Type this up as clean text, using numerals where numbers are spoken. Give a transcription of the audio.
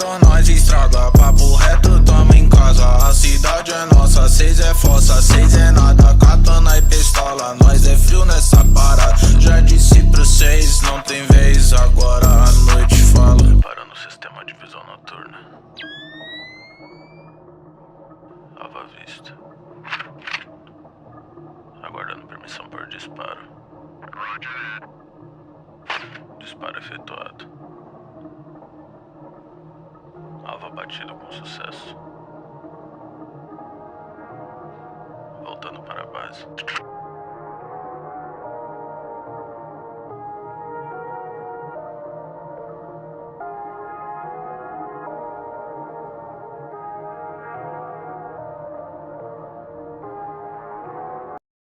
reto nós estraga, papo reto tamo em casa. A cidade é nossa, 6 é fossa, 6 é nada. Katana e pistola, nós é frio nessa parada. Já disse pro 6, não tem vez, agora a noite fala. Preparando o sistema de visão noturna. Alvo à vista. Aguardando permissão por disparo. Disparo efetuado. Alvo abatido com sucesso. Voltando para a base.